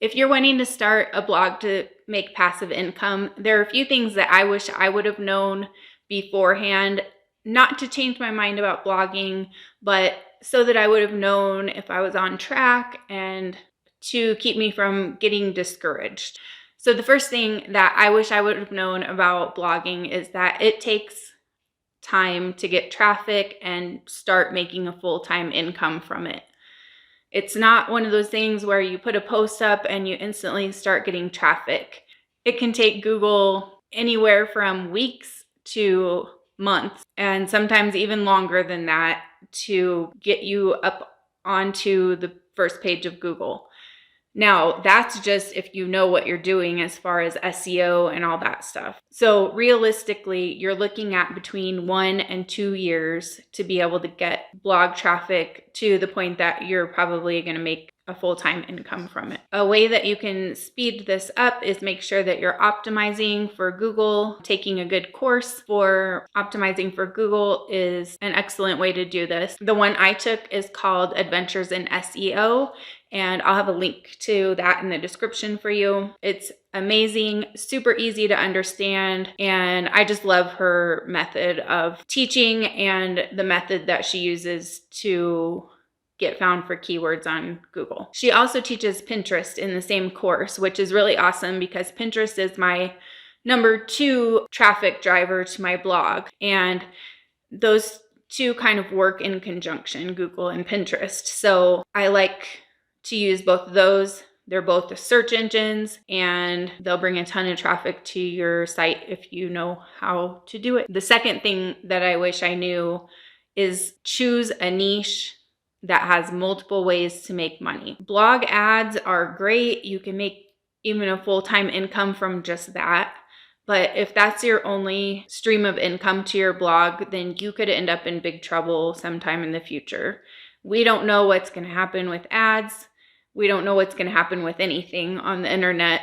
If you're wanting to start a blog to make passive income, there are a few things that I wish I would have known beforehand, not to change my mind about blogging, but so that I would have known if I was on track and to keep me from getting discouraged. So the first thing that I wish I would have known about blogging is that it takes time to get traffic and start making a full-time income from it. It's not one of those things where you put a post up and you instantly start getting traffic. It can take Google anywhere from weeks to months, and sometimes even longer than that, to get you up onto the first page of Google. Now, that's just if you know what you're doing as far as SEO and all that stuff. So realistically, you're looking at between 1 and 2 years to be able to get blog traffic to the point that you're probably going to make a full-time income from it. A way that you can speed this up is make sure that you're optimizing for Google. Taking a good course for optimizing for Google is an excellent way to do this. The one I took is called Adventures in SEO, and I'll have a link to that in the description for you. It's amazing, super easy to understand, and I just love her method of teaching and the method that she uses to get found for keywords on Google. She also teaches Pinterest in the same course, which is really awesome because Pinterest is my number 2 traffic driver to my blog. And those two kind of work in conjunction, Google and Pinterest. So I like to use both of those. They're both the search engines, and they'll bring a ton of traffic to your site if you know how to do it. The second thing that I wish I knew is choose a niche that has multiple ways to make money. Blog ads are great. You can make even a full-time income from just that. But if that's your only stream of income to your blog, then you could end up in big trouble sometime in the future. We don't know what's going to happen with ads. We don't know what's going to happen with anything on the internet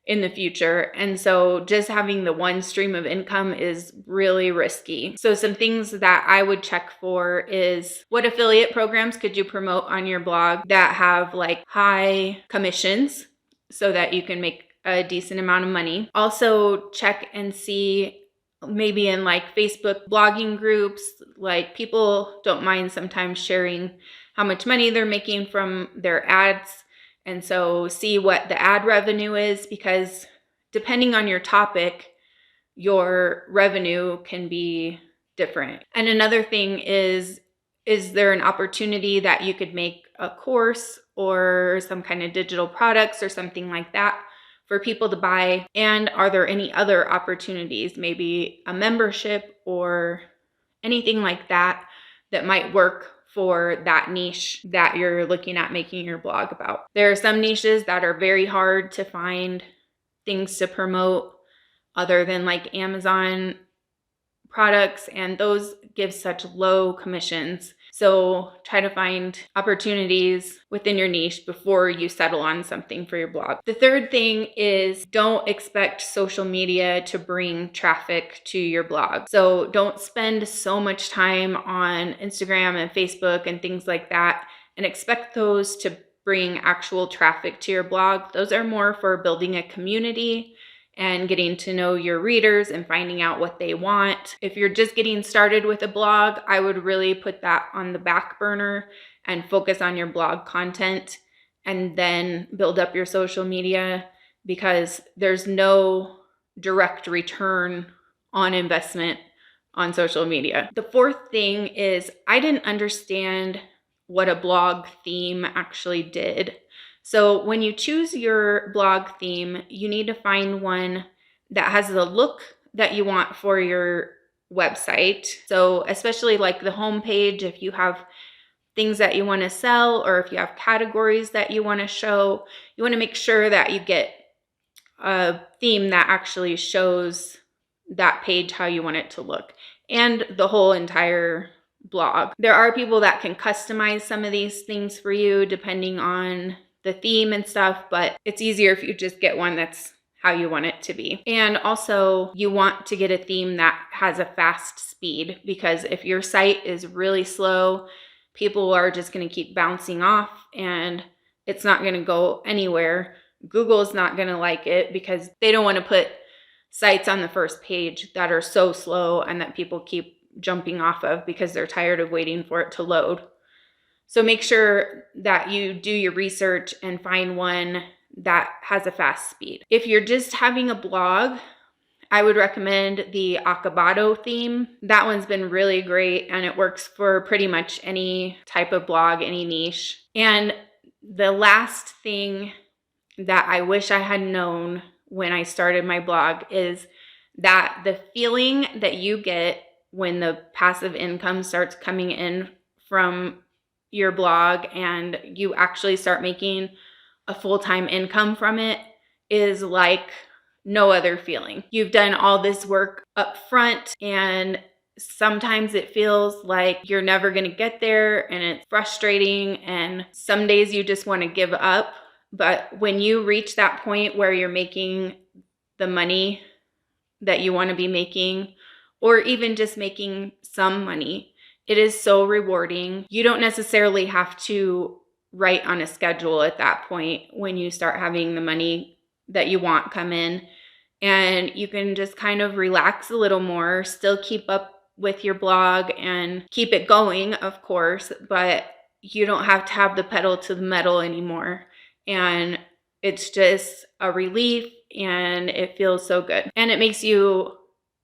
in the future. And so just having the one stream of income is really risky. So some things that I would check for is what affiliate programs could you promote on your blog that have like high commissions so that you can make a decent amount of money. Also check and see maybe in like Facebook blogging groups, like people don't mind sometimes sharing how much money they're making from their ads. And so see what the ad revenue is, because depending on your topic, your revenue can be different. And another thing is there an opportunity that you could make a course or some kind of digital products or something like that for people to buy? And are there any other opportunities, maybe a membership or anything like that that might work for that niche that you're looking at making your blog about? There are some niches that are very hard to find things to promote other than like Amazon products, and those give such low commissions. So try to find opportunities within your niche before you settle on something for your blog. The third thing is don't expect social media to bring traffic to your blog. So don't spend so much time on Instagram and Facebook and things like that and expect those to bring actual traffic to your blog. Those are more for building a community and getting to know your readers and finding out what they want. If you're just getting started with a blog, I would really put that on the back burner and focus on your blog content and then build up your social media, because there's no direct return on investment on social media. The fourth thing is I didn't understand what a blog theme actually did. So when you choose your blog theme, you need to find one that has the look that you want for your website. So especially like the homepage, if you have things that you want to sell or if you have categories that you want to show, you want to make sure that you get a theme that actually shows that page how you want it to look and the whole entire blog. There are people that can customize some of these things for you depending on the theme and stuff, but it's easier if you just get one that's how you want it to be. And also you want to get a theme that has a fast speed, because if your site is really slow, people are just going to keep bouncing off and it's not going to go anywhere. Google's not going to like it because they don't want to put sites on the first page that are so slow and that people keep jumping off of because they're tired of waiting for it to load. So make sure that you do your research and find one that has a fast speed. If you're just having a blog, I would recommend the Acabado theme. That one's been really great and it works for pretty much any type of blog, any niche. And the last thing that I wish I had known when I started my blog is that the feeling that you get when the passive income starts coming in from your blog and you actually start making a full-time income from it is like no other feeling. You've done all this work up front and sometimes it feels like you're never going to get there and it's frustrating and some days you just want to give up. But when you reach that point where you're making the money that you want to be making, or even just making some money, it is so rewarding. You don't necessarily have to write on a schedule at that point when you start having the money that you want come in. And you can just kind of relax a little more, still keep up with your blog and keep it going, of course, but you don't have to have the pedal to the metal anymore. And it's just a relief and it feels so good. And it makes you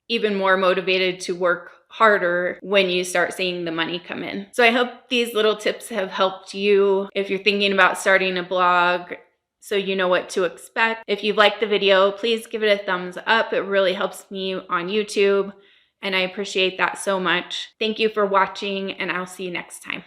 even more motivated to work harder when you start seeing the money come in. So I hope these little tips have helped you if you're thinking about starting a blog, so you know what to expect. If you've liked the video, please give it a thumbs up. It really helps me on YouTube, and I appreciate that so much. Thank you for watching, and I'll see you next time.